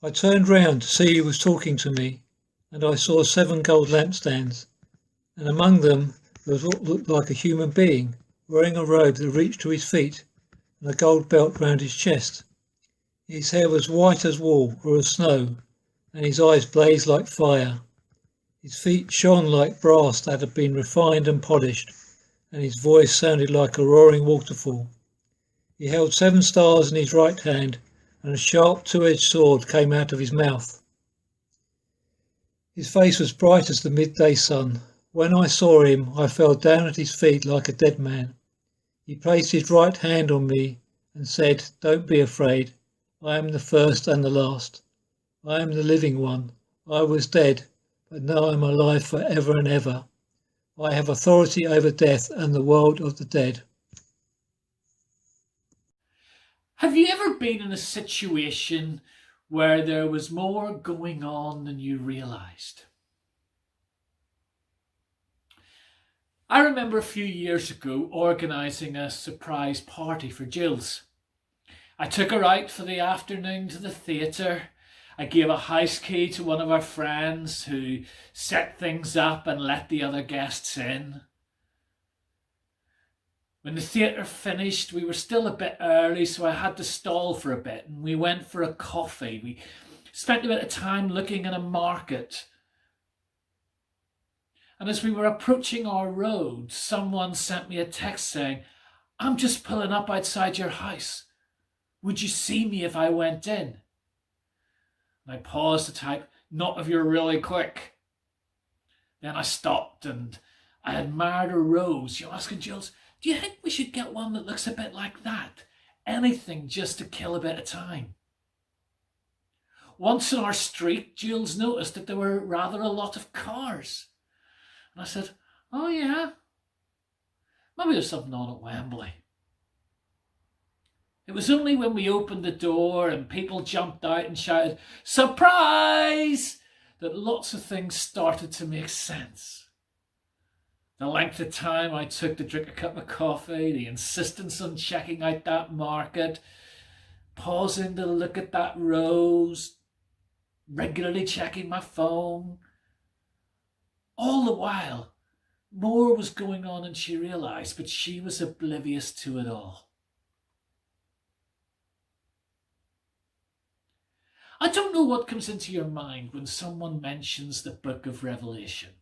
I turned round to see who was talking to me, and I saw 7 gold lampstands, and among them there was what looked like a human being, wearing a robe that reached to his feet and a gold belt round his chest. His hair was white as wool or as snow, and his eyes blazed like fire. His feet shone like brass that had been refined and polished, and his voice sounded like a roaring waterfall. He held 7 stars in his right hand, and a sharp two-edged sword came out of his mouth. His face was bright as the midday sun. When I saw him, I fell down at his feet like a dead man. He placed his right hand on me and said, "Don't be afraid. I am the first and the last. I am the living one. I was dead, but now I am alive for ever and ever. I have authority over death and the world of the dead." Have you ever been in a situation where there was more going on than you realised? I remember a few years ago organising a surprise party for Jill's. I took her out for the afternoon to the theatre. I gave a house key to one of our friends who set things up and let the other guests in. When the theatre finished, we were still a bit early, so I had to stall for a bit, and we went for a coffee. We spent a bit of time looking at a market. And as we were approaching our road, someone sent me a text saying, "I'm just pulling up outside your house. Would you see me if I went in?" And I paused to type, "Not if you're really quick." Then I stopped and I admired a rose. You're asking Jules, "Do you think we should get one that looks a bit like that? Anything just to kill a bit of time." Once in our street, Jules noticed that there were rather a lot of cars. And I said, "Oh yeah, maybe there's something on at Wembley." It was only when we opened the door and people jumped out and shouted, "Surprise!" that lots of things started to make sense. The length of time I took to drink a cup of coffee, the insistence on checking out that market, pausing to look at that rose, regularly checking my phone. All the while, more was going on than she realised, but she was oblivious to it all. I don't know what comes into your mind when someone mentions the book of Revelation.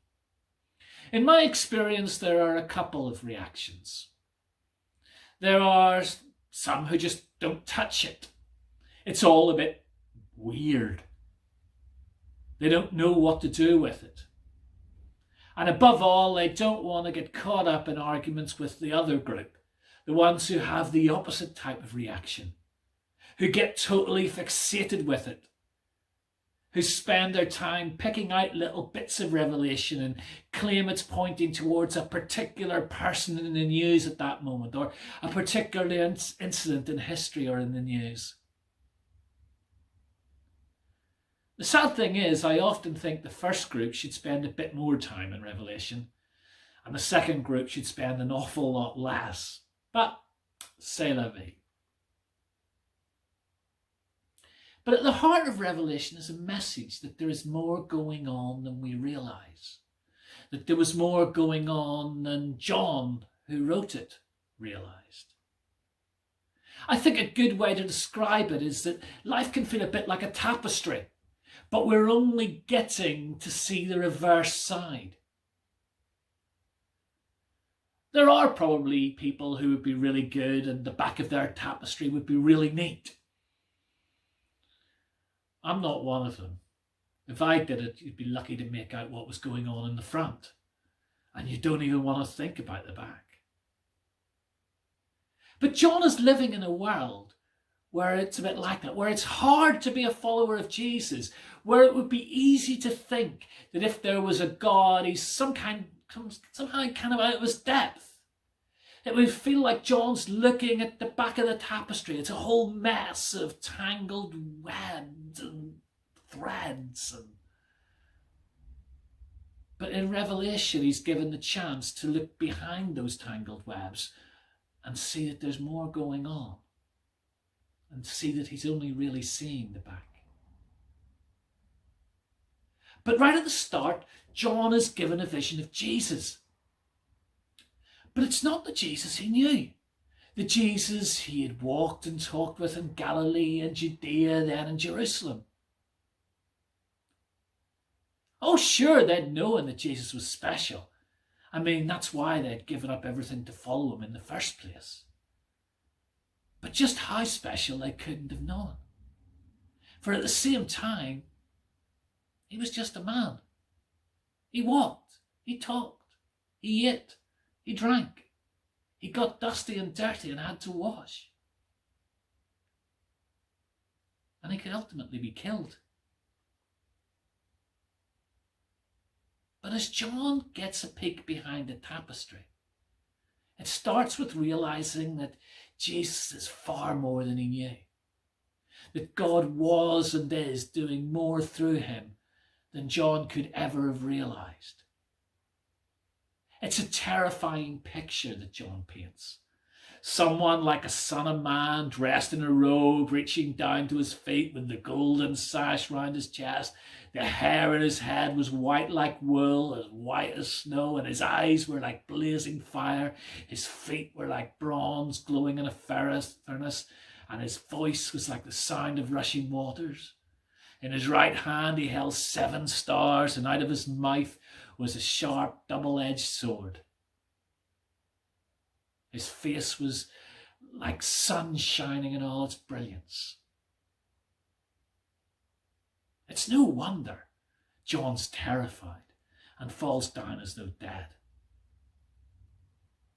In my experience, there are a couple of reactions. There are some who just don't touch it. It's all a bit weird. They don't know what to do with it. And above all, they don't want to get caught up in arguments with the other group, the ones who have the opposite type of reaction, who get totally fixated with it, who spend their time picking out little bits of revelation and claim it's pointing towards a particular person in the news at that moment, or a particular incident in history or in the news. The sad thing is, I often think the first group should spend a bit more time in Revelation, and the second group should spend an awful lot less. But c'est la vie. But at the heart of Revelation is a message that there is more going on than we realise. That there was more going on than John, who wrote it, realised. I think a good way to describe it is that life can feel a bit like a tapestry, but we're only getting to see the reverse side. There are probably people who would be really good and the back of their tapestry would be really neat. I'm not one of them. If I did it, you'd be lucky to make out what was going on in the front. And you don't even want to think about the back. But John is living in a world where it's a bit like that, where it's hard to be a follower of Jesus, where it would be easy to think that if there was a God, he's somehow kind of out of his depth. It would feel like John's looking at the back of the tapestry. It's a whole mess of tangled webs and threads. But in Revelation, he's given the chance to look behind those tangled webs and see that there's more going on, and see that he's only really seeing the back. But right at the start, John is given a vision of Jesus. But it's not the Jesus he knew. The Jesus he had walked and talked with in Galilee and Judea, then in Jerusalem. Oh, sure, they'd known that Jesus was special. I mean, that's why they'd given up everything to follow him in the first place. But just how special they couldn't have known. For at the same time, he was just a man. He walked, he talked, he ate, he drank. He got dusty and dirty and had to wash. And he could ultimately be killed. But as John gets a peek behind the tapestry, it starts with realizing that Jesus is far more than he knew. That God was and is doing more through him than John could ever have realized. It's a terrifying picture that John paints. Someone like a son of man, dressed in a robe, reaching down to his feet with the golden sash round his chest. The hair in his head was white like wool, as white as snow, and his eyes were like blazing fire. His feet were like bronze glowing in a furnace, and his voice was like the sound of rushing waters. In his right hand he held 7 stars, and out of his mouth was a sharp double-edged sword. His face was like sun shining in all its brilliance. It's no wonder John's terrified and falls down as though dead.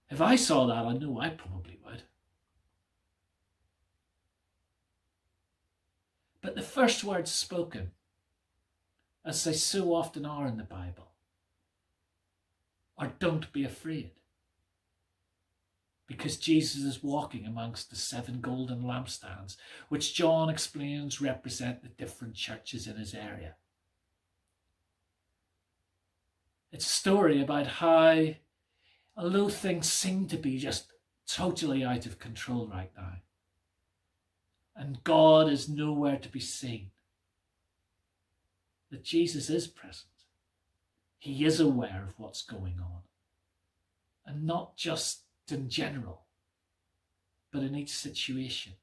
If I saw that, I know I probably would. But the first words spoken, as they so often are in the Bible, are don't be afraid. Because Jesus is walking amongst the 7 golden lampstands, which John explains represent the different churches in his area. It's a story about how, although things seem to be just totally out of control right now, and God is nowhere to be seen, that Jesus is present. He is aware of what's going on. And not just in general, but in each situation.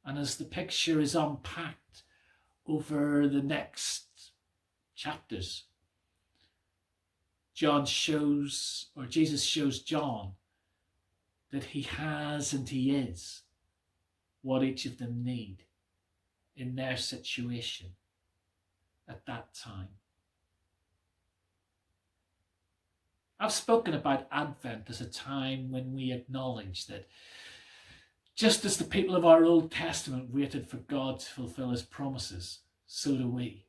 And as the picture is unpacked over the next chapters, Jesus shows John that he has and he is what each of them need in their situation at that time. I've spoken about Advent as a time when we acknowledge that just as the people of our Old Testament waited for God to fulfill his promises, so do we.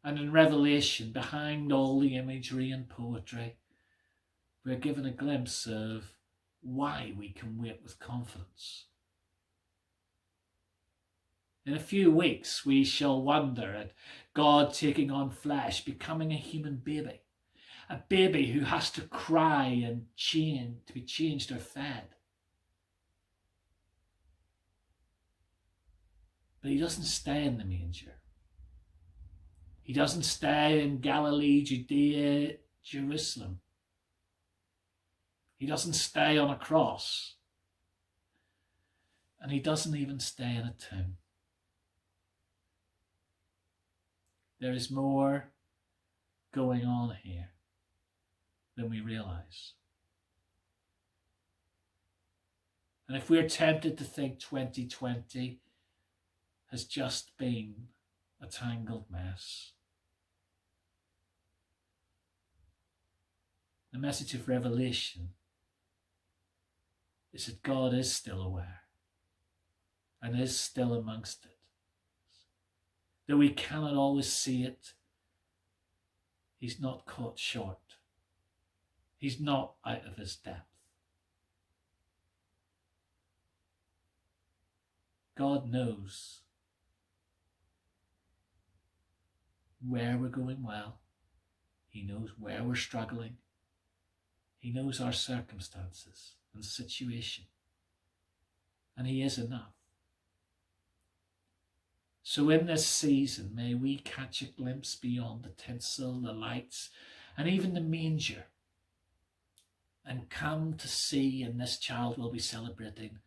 And in Revelation, behind all the imagery and poetry, we're given a glimpse of why we can wait with confidence. In a few weeks, we shall wonder at God taking on flesh, becoming a human baby. A baby who has to cry and to be changed or fed. But he doesn't stay in the manger. He doesn't stay in Galilee, Judea, Jerusalem. He doesn't stay on a cross. And he doesn't even stay in a tomb. There is more going on here than we realize. And if we're tempted to think 2020 has just been a tangled mess, the message of Revelation is that God is still aware and is still amongst it. Though we cannot always see it, he's not caught short. He's not out of his depth. God knows where we're going well. He knows where we're struggling. He knows our circumstances and situation. And he is enough. So in this season, may we catch a glimpse beyond the tinsel, the lights, and even the manger, and come to see in this child we'll be celebrating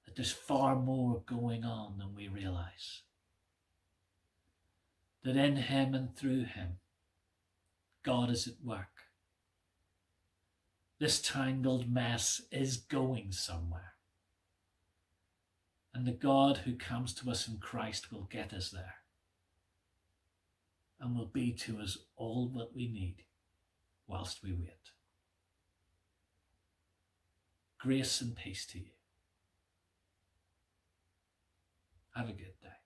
that there's far more going on than we realize. That in him and through him, God is at work. This tangled mess is going somewhere. And the God who comes to us in Christ will get us there and will be to us all that we need whilst we wait. Grace and peace to you. Have a good day.